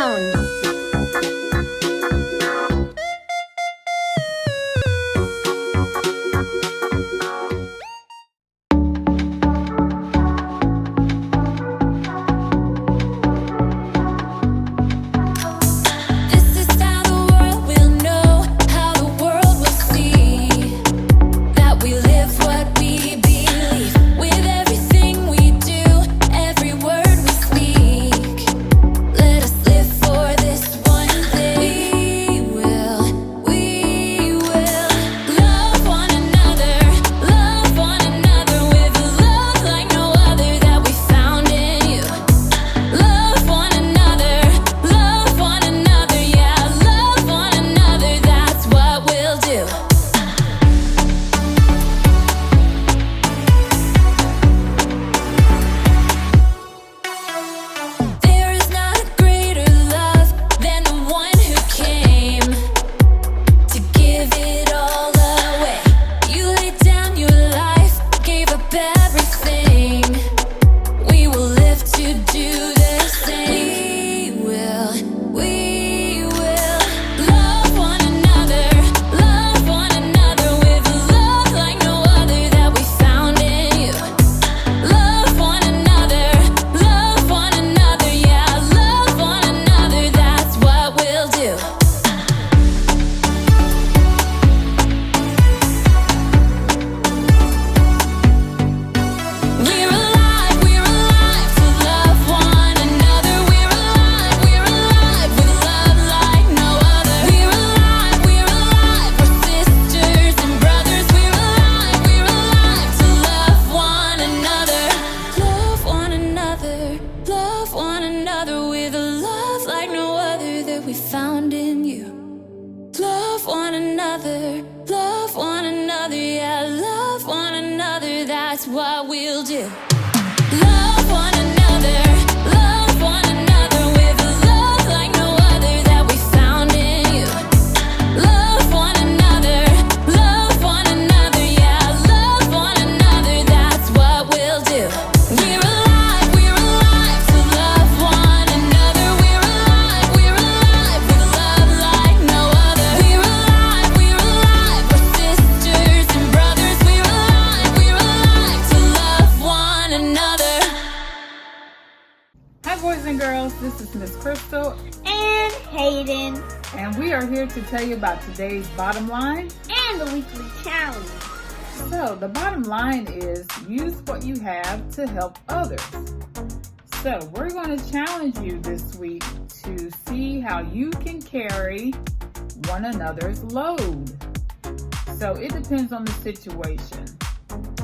Kidstown. Love one another, yeah, love one another, that's what we'll do. Love one another with a love like no other that we found in you. Love one another, yeah, love one another, that's what we'll do. We're alive to love one another. We're alive with a love like no other. We're alive, we're sisters and brothers. We're alive to love one another. Hi boys and girls, this is Miss Crystal and Hayden and we are here to tell you about today's bottom line and the weekly challenge. So the bottom line is use what you have to help others. So we're going to challenge you this week to see how you can carry one another's load. So it depends on the situation.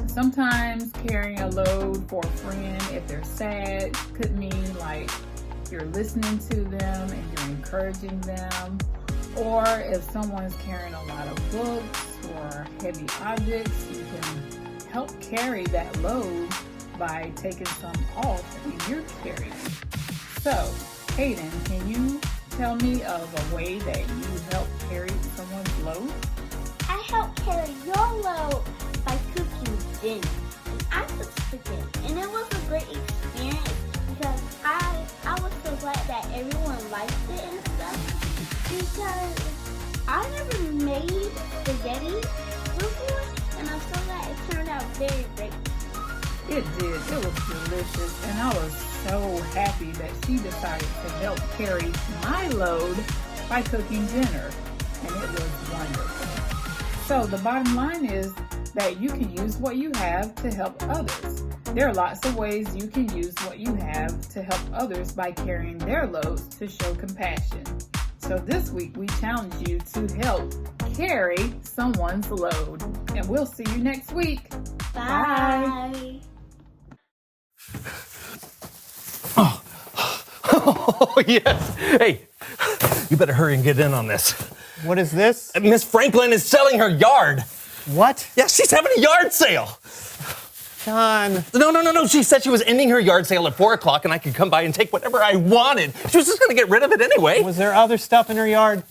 Sometimes carrying a load for a friend if they're sad could mean like you're listening to them and you're encouraging them. Or if someone's carrying a lot of books or heavy objects, you can help carry that load by taking some off and you're carrying. So, Hayden, can you tell me of a way that you help carry someone's load? I help carry your load by cooking dinner. And I cooked for dinner, and it was a great experience because I was so glad that everyone liked it and stuff. Because I never made spaghetti before, and I'm so glad it turned out very great. It did. It was delicious, and I was so happy that she decided to help carry my load by cooking dinner, and it was wonderful. So the bottom line is that you can use what you have to help others. There are lots of ways you can use what you have to help others by carrying their loads to show compassion. So this week we challenge you to help carry someone's load, and we'll see you next week. Bye. Oh, yes. Hey, you better hurry and get in on this. What is this? Miss Franklin is selling her yard. What? Yeah, she's having a yard sale. John. No. She said she was ending her yard sale at 4 o'clock and I could come by and take whatever I wanted. She was just going to get rid of it anyway. Was there other stuff in her yard?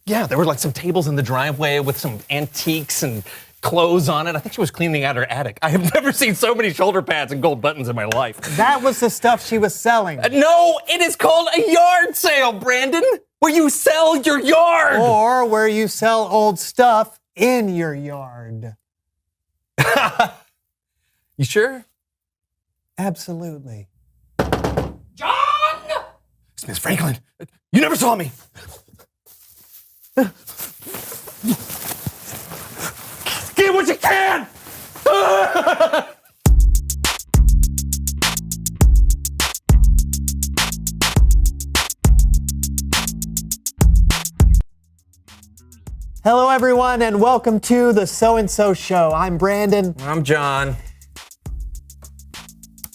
Yeah, there were like some tables in the driveway with some antiques and clothes on it. I think she was cleaning out her attic. I have never seen so many shoulder pads and gold buttons in my life. That was the stuff she was selling. No, it is called a yard sale, Brandon, where you sell your yard. Or where you sell old stuff in your yard. You sure? Absolutely. John! It's Miss Franklin. You never saw me. Get what you can! Hello, everyone, and welcome to the So-and-So Show. I'm Brandon. I'm John.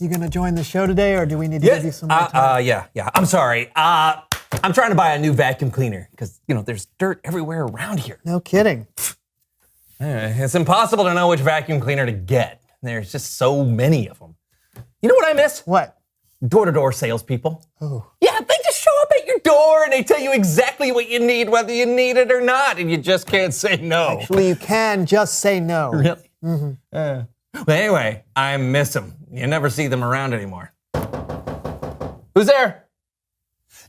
You gonna join the show today, or do we need to give you some more time? Yeah. I'm sorry. I'm trying to buy a new vacuum cleaner because, there's dirt everywhere around here. No kidding. It's impossible to know which vacuum cleaner to get. There's just so many of them. You know what I miss? What? Door-to-door salespeople. Oh. Yeah, they just show up at your door and they tell you exactly what you need, whether you need it or not, and you just can't say no. Actually, you can just say no. Really? Mm-hmm. Well, anyway, I miss them. You never see them around anymore. Who's there?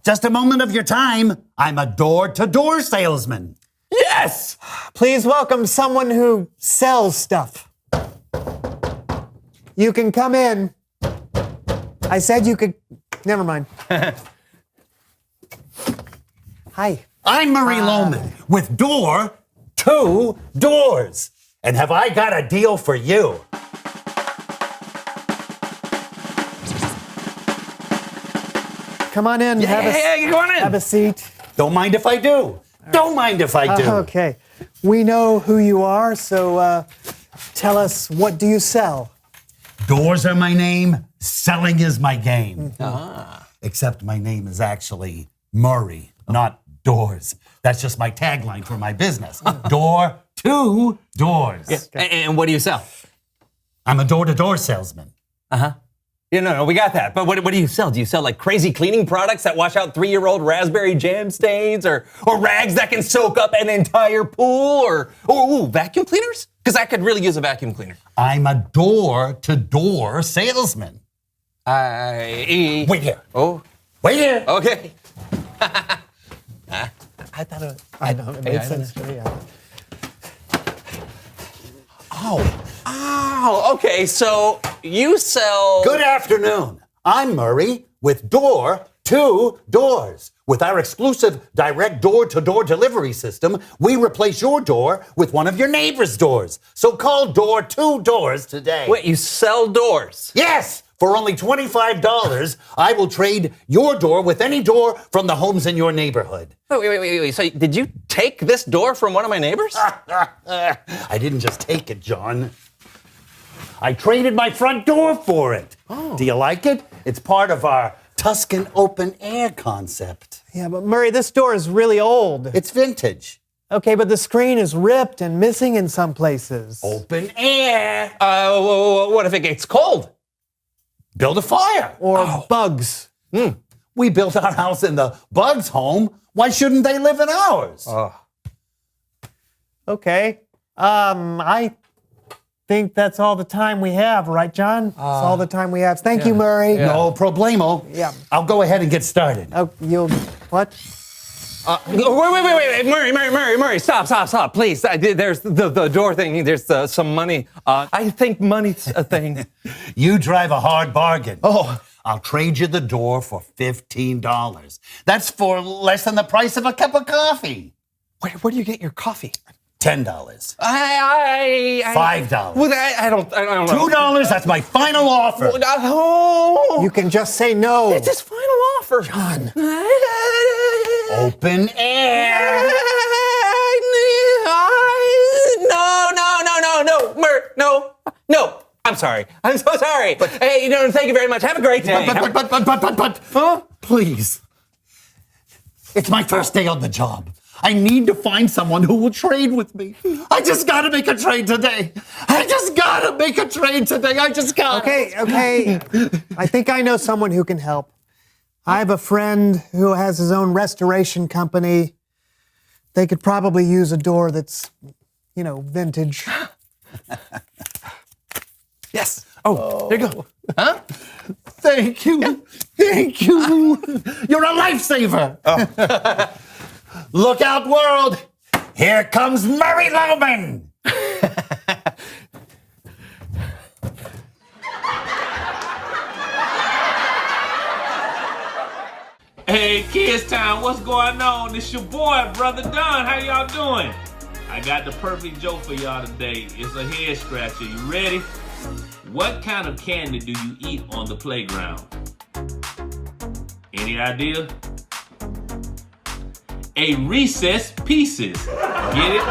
Just a moment of your time. I'm a door-to-door salesman. Yes! Please welcome someone who sells stuff. You can come in. I said you could. Never mind. Hi. I'm Murray Lohman with Door-to-Doors. And have I got a deal for you? Come on in. Hey, go on in. Have a seat. Don't mind if I do. Don't mind if I do. Okay. We know who you are, so tell us, what do you sell? Doors are my name. Selling is my game. Except my name is actually Murray, not Doors. That's just my tagline for my business. Door-to-Doors. And what do you sell? I'm a door-to-door salesman. Yeah, no, we got that. But what do you sell? Do you sell like crazy cleaning products that wash out 3-year-old raspberry jam stains, or rags that can soak up an entire pool, or vacuum cleaners? Because I could really use a vacuum cleaner. I'm a door-to-door salesman. Wait here. Oh, Wait here. okay. I thought it made sense to me. Oh, okay. So you sell. Good afternoon. I'm Murray with Door-to-Doors. With our exclusive direct door-to-door delivery system, we replace your door with one of your neighbor's doors. So call Door-to-Doors today. Wait, you sell doors? Yes! For only $25, I will trade your door with any door from the homes in your neighborhood. Wait. So did you take this door from one of my neighbors? I didn't just take it, John. I traded my front door for it. Do you like it? It's part of our Tuscan open air concept. Yeah, but Murray, this door is really old. It's vintage. Okay, but the screen is ripped and missing in some places. Open air. What if it gets cold? Build a fire. Or bugs. We built our house in the bugs' home. Why shouldn't they live in ours? Okay. I think that's all the time we have, right, John? That's all the time we have. Thank you, Murray. No problemo. Yeah. I'll go ahead and get started. Oh, what? Wait. Murray, stop, please. There's the door thing. There's some money. I think money's a thing. You drive a hard bargain. Oh. I'll trade you the door for $15. That's for less than the price of a cup of coffee. Where do you get your coffee? $10. $5. $5. I don't know. $2, that's my final offer. Oh. You can just say no. It's his final offer. John. Open air. No. I'm sorry. I'm so sorry. But hey, thank you very much. Have a great day. But, Huh? please. It's my first day on the job. I need to find someone who will trade with me. I just gotta make a trade today. I just gotta. Okay. I think I know someone who can help. I have a friend who has his own restoration company. They could probably use a door that's, vintage. Yes. Oh, there you go. Huh? Thank you. Thank you. You're a lifesaver. Look out, world. Here comes Murray Loman. Hey, Kidstown, what's going on? It's your boy, Brother Don. How y'all doing? I got the perfect joke for y'all today. It's a head scratcher. You ready? What kind of candy do you eat on the playground? Any idea? A Reese's Pieces. Get it?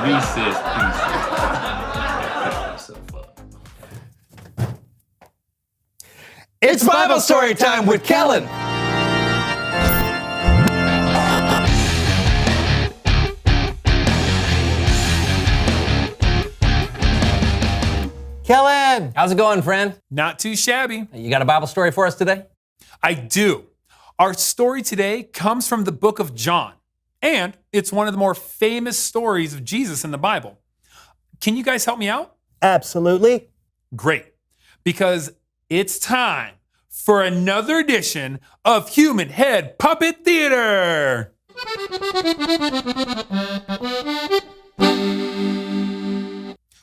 Reese's Pieces. It's Bible story time with Kellen. Kellen! How's it going, friend? Not too shabby. You got a Bible story for us today? I do. Our story today comes from the book of John, and it's one of the more famous stories of Jesus in the Bible. Can you guys help me out? Absolutely. Great, because it's time for another edition of Human Head Puppet Theater.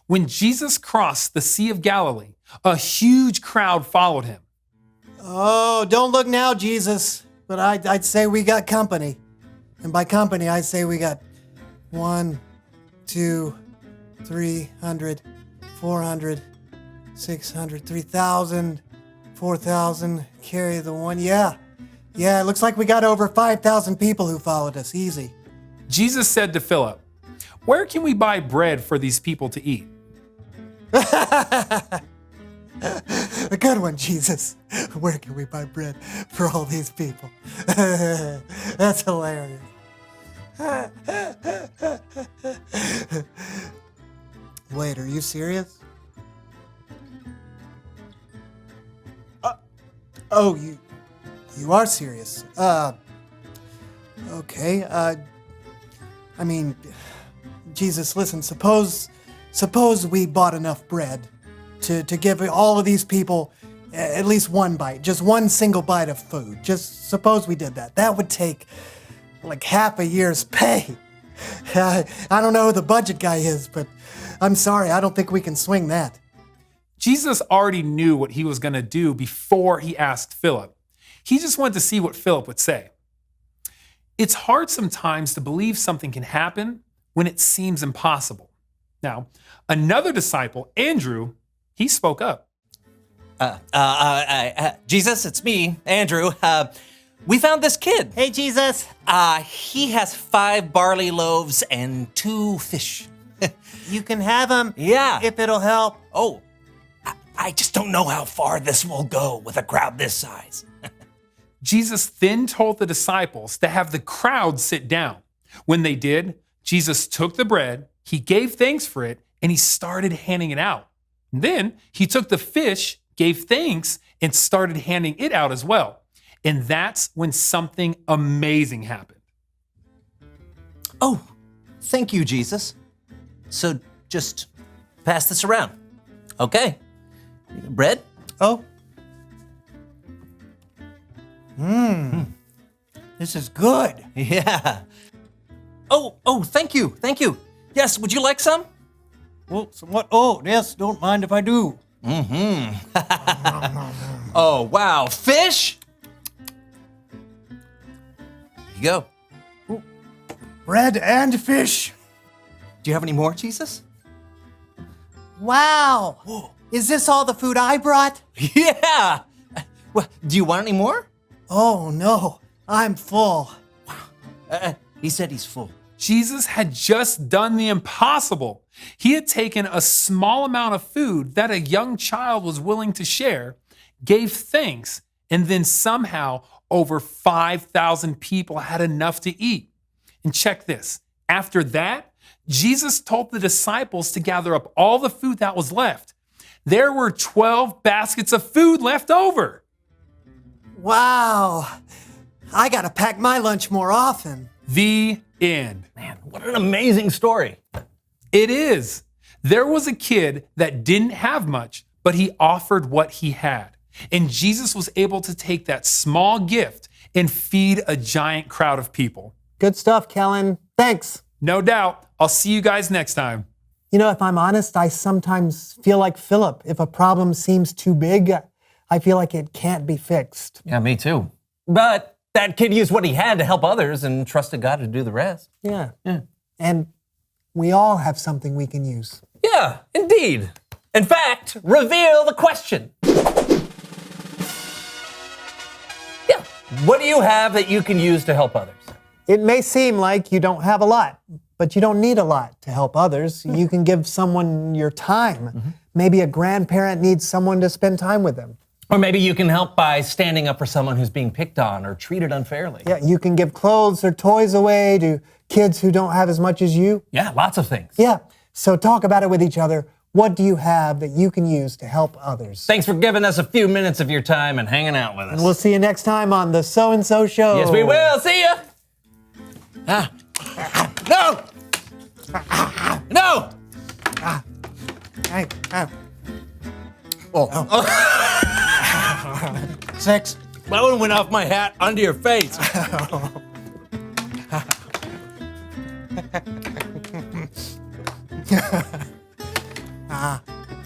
When Jesus crossed the Sea of Galilee, a huge crowd followed him. Oh, don't look now, Jesus. But I'd say we got company. And by company, I'd say we got 1, 2, 300, 400, 600, 3,000, 4,000. Carry the one. Yeah, it looks like we got over 5,000 people who followed us. Easy. Jesus said to Philip, "Where can we buy bread for these people to eat?" A good one, Jesus. Where can we buy bread for all these people? That's hilarious. Wait, are you serious? Oh, you are serious. Okay. I mean, Jesus, listen, suppose we bought enough bread to give all of these people at least one bite, just one single bite of food. Just suppose we did that. That would take like half a year's pay. I don't know who the budget guy is, but I'm sorry, I don't think we can swing that. Jesus already knew what he was going to do before he asked Philip. He just wanted to see what Philip would say. It's hard sometimes to believe something can happen when it seems impossible. Now, another disciple, Andrew, he spoke up. Jesus, it's me, Andrew. We found this kid. Hey, Jesus. He has 5 barley loaves and 2 fish. You can have them. Yeah. If it'll help. Oh, I just don't know how far this will go with a crowd this size. Jesus then told the disciples to have the crowd sit down. When they did, Jesus took the bread, he gave thanks for it, and he started handing it out. And then he took the fish, gave thanks, and started handing it out as well. And that's when something amazing happened. Oh, thank you, Jesus. So just pass this around. Okay. Bread? Oh. This is good. Yeah. Oh, thank you. Yes, would you like some? Well, somewhat. Oh, yes, don't mind if I do. Oh, wow. Fish? Here you go. Bread and fish. Do you have any more, Jesus? Wow. Whoa. Is this all the food I brought? Yeah. Well, do you want any more? Oh, no. I'm full. He said he's full. Jesus had just done the impossible. He had taken a small amount of food that a young child was willing to share, gave thanks, and then somehow over 5,000 people had enough to eat. And check this. After that, Jesus told the disciples to gather up all the food that was left. There were 12 baskets of food left over. Wow. I gotta pack my lunch more often. The end. Man, what an amazing story. It is. There was a kid that didn't have much, but he offered what he had. And Jesus was able to take that small gift and feed a giant crowd of people. Good stuff, Kellen. Thanks. No doubt. I'll see you guys next time. You know, if I'm honest, I sometimes feel like Philip. If a problem seems too big, I feel like it can't be fixed. Yeah, me too. But that kid used what he had to help others and trusted God to do the rest. Yeah. And we all have something we can use. Yeah, indeed. In fact, reveal the question. Yeah, what do you have that you can use to help others? It may seem like you don't have a lot, but you don't need a lot to help others. You can give someone your time. Maybe a grandparent needs someone to spend time with them. Or maybe you can help by standing up for someone who's being picked on or treated unfairly. Yeah, you can give clothes or toys away to kids who don't have as much as you. Yeah, lots of things. Yeah, so talk about it with each other. What do you have that you can use to help others? Thanks for giving us a few minutes of your time and hanging out with us. And we'll see you next time on the So-and-So Show. Yes, we will. See ya. No! No! Hey, Oh. 6. That one went off my hat onto your face.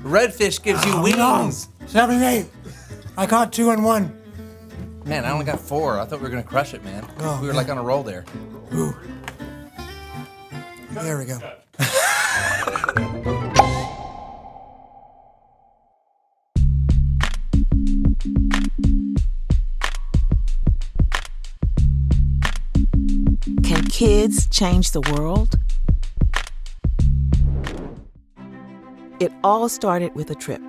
Redfish gives you wings. 78. I caught 2 and 1. Man, I only got 4. I thought we were gonna crush it, man. Oh, We were like on a roll there. There we go. Can kids change the world? It all started with a trip.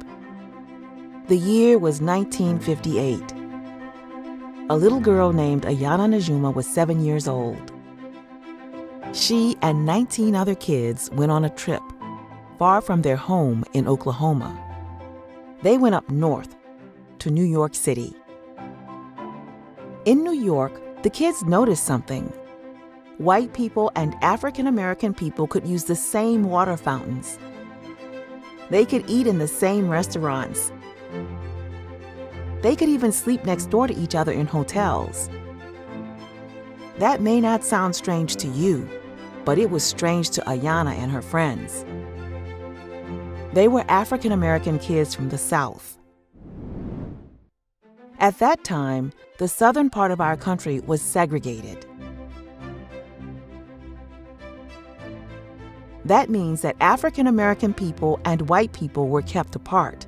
The year was 1958. A little girl named Ayana Najuma was 7 years old. She and 19 other kids went on a trip far from their home in Oklahoma. They went up north to New York City. In New York, the kids noticed something. White people and African American people could use the same water fountains. They could eat in the same restaurants. They could even sleep next door to each other in hotels. That may not sound strange to you, but it was strange to Ayana and her friends. They were African American kids from the South. At that time, the southern part of our country was segregated. That means that African American people and white people were kept apart.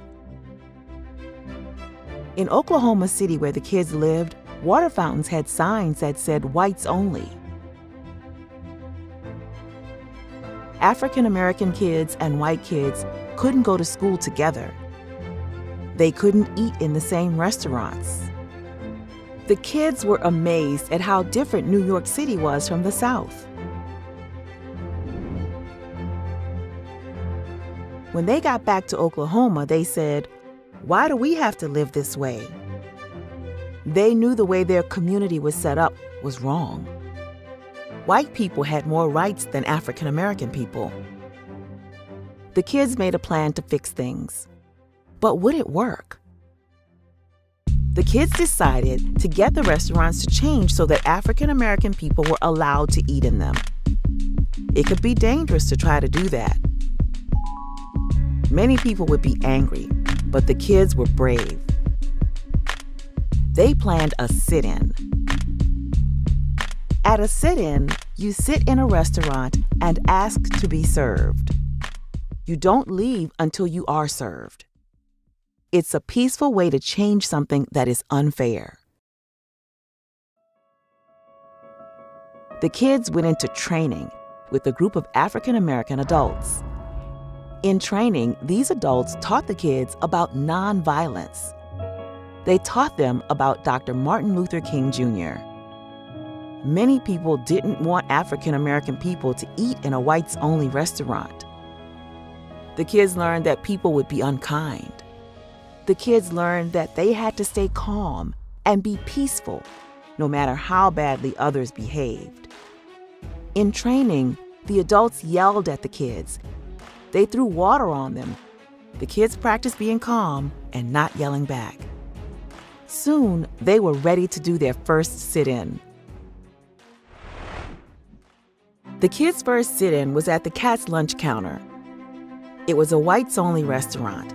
In Oklahoma City, where the kids lived, water fountains had signs that said whites only. African American kids and white kids couldn't go to school together. They couldn't eat in the same restaurants. The kids were amazed at how different New York City was from the South. When they got back to Oklahoma, they said, "Why do we have to live this way?" They knew the way their community was set up was wrong. White people had more rights than African American people. The kids made a plan to fix things. But would it work? The kids decided to get the restaurants to change so that African American people were allowed to eat in them. It could be dangerous to try to do that. Many people would be angry, but the kids were brave. They planned a sit-in. At a sit-in, you sit in a restaurant and ask to be served. You don't leave until you are served. It's a peaceful way to change something that is unfair. The kids went into training with a group of African American adults. In training, these adults taught the kids about nonviolence. They taught them about Dr. Martin Luther King Jr. Many people didn't want African American people to eat in a whites-only restaurant. The kids learned that people would be unkind. The kids learned that they had to stay calm and be peaceful, no matter how badly others behaved. In training, the adults yelled at the kids. They threw water on them. The kids practiced being calm and not yelling back. Soon, they were ready to do their first sit-in. The kids' first sit-in was at the Cat's lunch counter. It was a whites-only restaurant.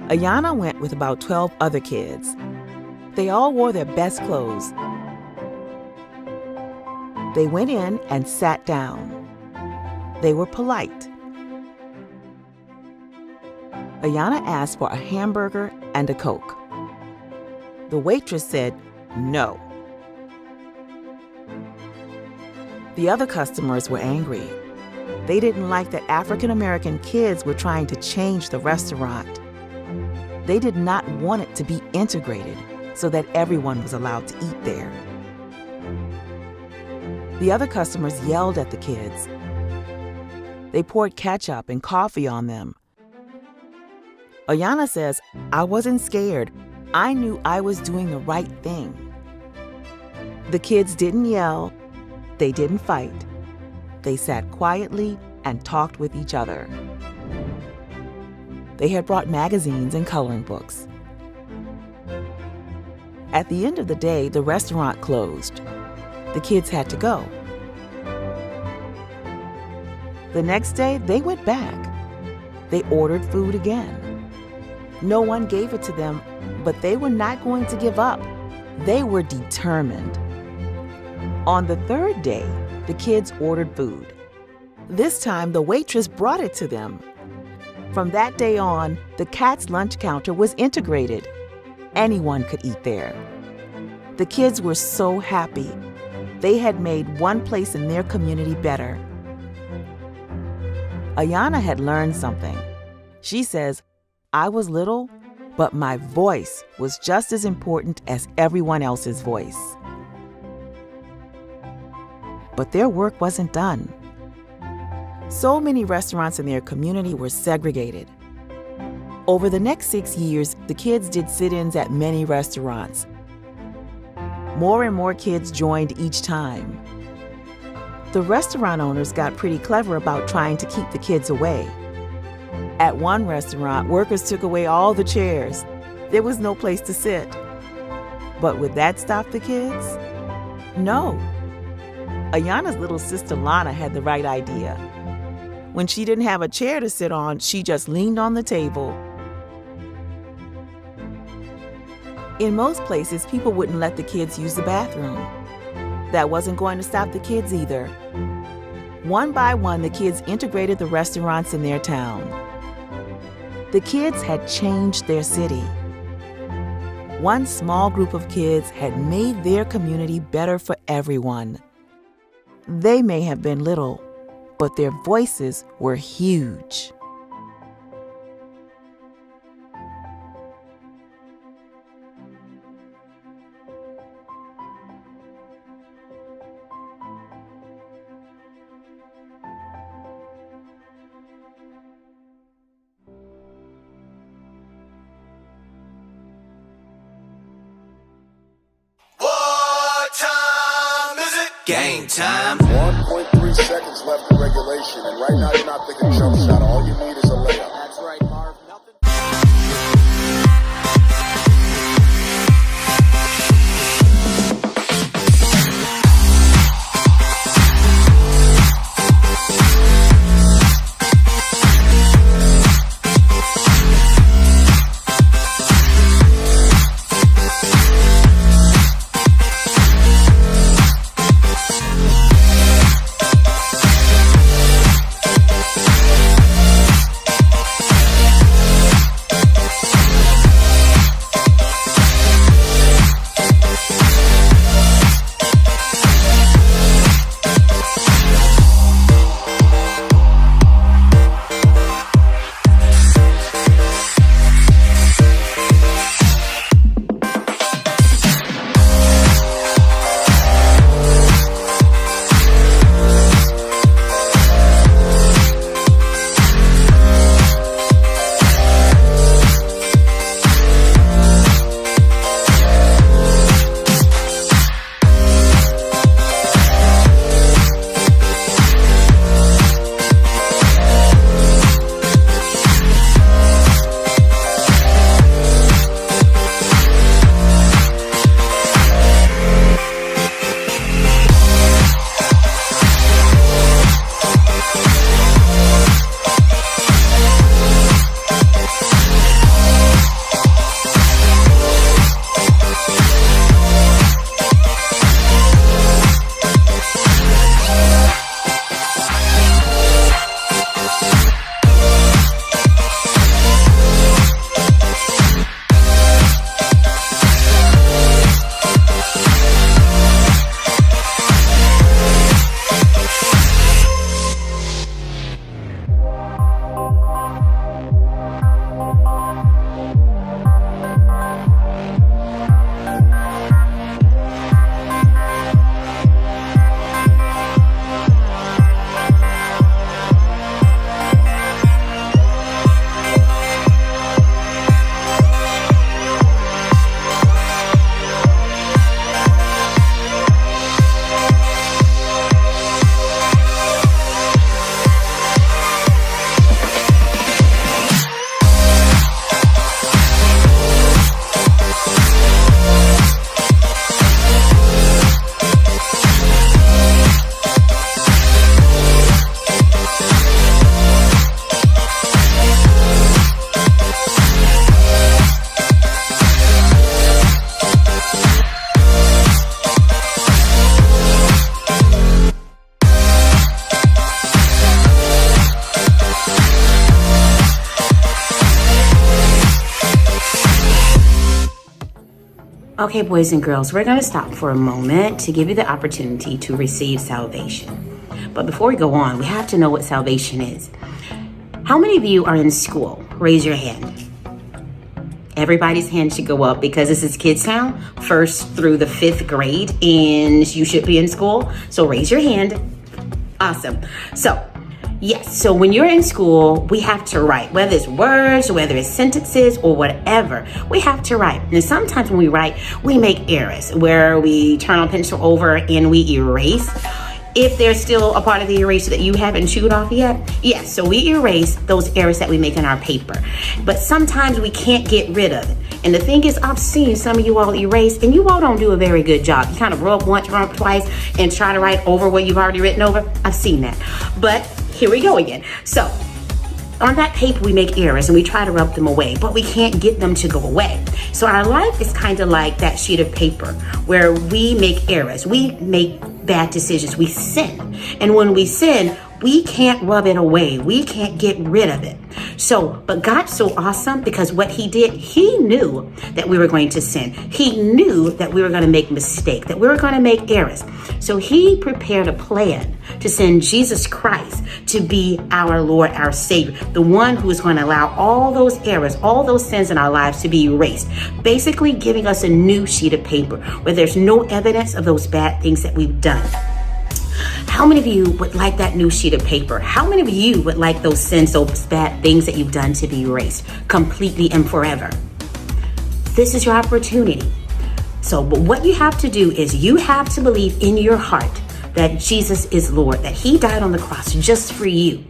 Ayana went with about 12 other kids. They all wore their best clothes. They went in and sat down. They were polite. Ayana asked for a hamburger and a Coke. The waitress said no. The other customers were angry. They didn't like that African American kids were trying to change the restaurant. They did not want it to be integrated so that everyone was allowed to eat there. The other customers yelled at the kids. They poured ketchup and coffee on them. Ayana says, "I wasn't scared. I knew I was doing the right thing." The kids didn't yell. They didn't fight. They sat quietly and talked with each other. They had brought magazines and coloring books. At the end of the day, the restaurant closed. The kids had to go. The next day, they went back. They ordered food again. No one gave it to them, but they were not going to give up. They were determined. On the third day, the kids ordered food. This time, the waitress brought it to them. From that day on, the Cat's lunch counter was integrated. Anyone could eat there. The kids were so happy. They had made one place in their community better. Ayana had learned something. She says, "I was little, but my voice was just as important as everyone else's voice." But their work wasn't done. So many restaurants in their community were segregated. Over the next 6 years, the kids did sit-ins at many restaurants. More and more kids joined each time. The restaurant owners got pretty clever about trying to keep the kids away. At one restaurant, workers took away all the chairs. There was no place to sit. But would that stop the kids? No. Ayana's little sister Lana had the right idea. When she didn't have a chair to sit on, she just leaned on the table. In most places, people wouldn't let the kids use the bathroom. That wasn't going to stop the kids either. One by one, the kids integrated the restaurants in their town. The kids had changed their city. One small group of kids had made their community better for everyone. They may have been little, but their voices were huge. Game time. 1.3 seconds left in regulation, and right now you're not thinking jump shot. All you need is a layup. That's right, Marv. Nothing. Okay, boys and girls, we're going to stop for a moment to give you the opportunity to receive salvation. But before we go on, we have to know what salvation is. How many of you are in school? Raise your hand. Everybody's hand should go up because this is Kidstown, 1st through the 5th grade, and you should be in school. So raise your hand. Awesome. So, yes, so when you're in school, we have to write, whether it's words, whether it's sentences, or whatever, we have to write. And sometimes when we write, we make errors where we turn our pencil over and we erase. If there's still a part of the eraser that you haven't chewed off yet, yes, so we erase those errors that we make in our paper. But sometimes we can't get rid of it. And the thing is, I've seen some of you all erase, and you all don't do a very good job. You kind of rub once, rub twice, and try to write over what you've already written over. I've seen that. But here we go again. So on that paper, we make errors and we try to rub them away, but we can't get them to go away. So our life is kind of like that sheet of paper where we make errors. We make bad decisions. We sin. And when we sin, we can't rub it away. We can't get rid of it. So, but God's so awesome because what he did, he knew that we were going to sin. He knew that we were going to make mistakes, that we were going to make errors. So he prepared a plan to send Jesus Christ to be our Lord, our Savior, the one who is going to allow all those errors, all those sins in our lives to be erased, basically giving us a new sheet of paper where there's no evidence of those bad things that we've done. How many of you would like that new sheet of paper? How many of you would like those sins, those bad things that you've done to be erased completely and forever? This is your opportunity. So, but what you have to do is you have to believe in your heart that Jesus is Lord, that he died on the cross just for you,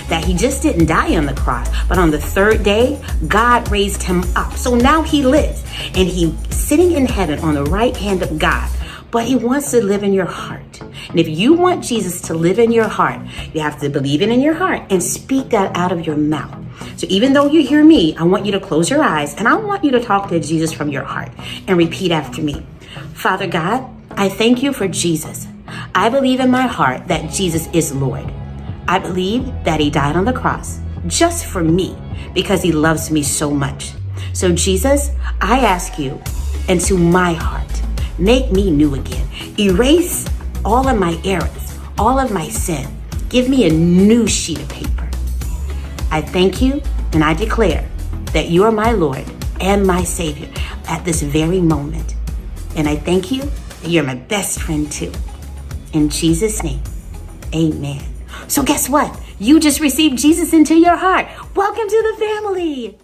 that he just didn't die on the cross, but on the 3rd day, God raised him up. So now he lives and he's sitting in heaven on the right hand of God, but he wants to live in your heart. And if you want Jesus to live in your heart, you have to believe it in your heart and speak that out of your mouth. So even though you hear me, I want you to close your eyes and I want you to talk to Jesus from your heart and repeat after me. Father God, I thank you for Jesus. I believe in my heart that Jesus is Lord. I believe that he died on the cross just for me because he loves me so much. So Jesus, I ask you into my heart, make me new again. Erase all of my errors, all of my sin. Give me a new sheet of paper. I thank you and I declare that you are my Lord and my Savior at this very moment. And I thank you that you're my best friend too. In Jesus' name, amen. So guess what? You just received Jesus into your heart. Welcome to the family.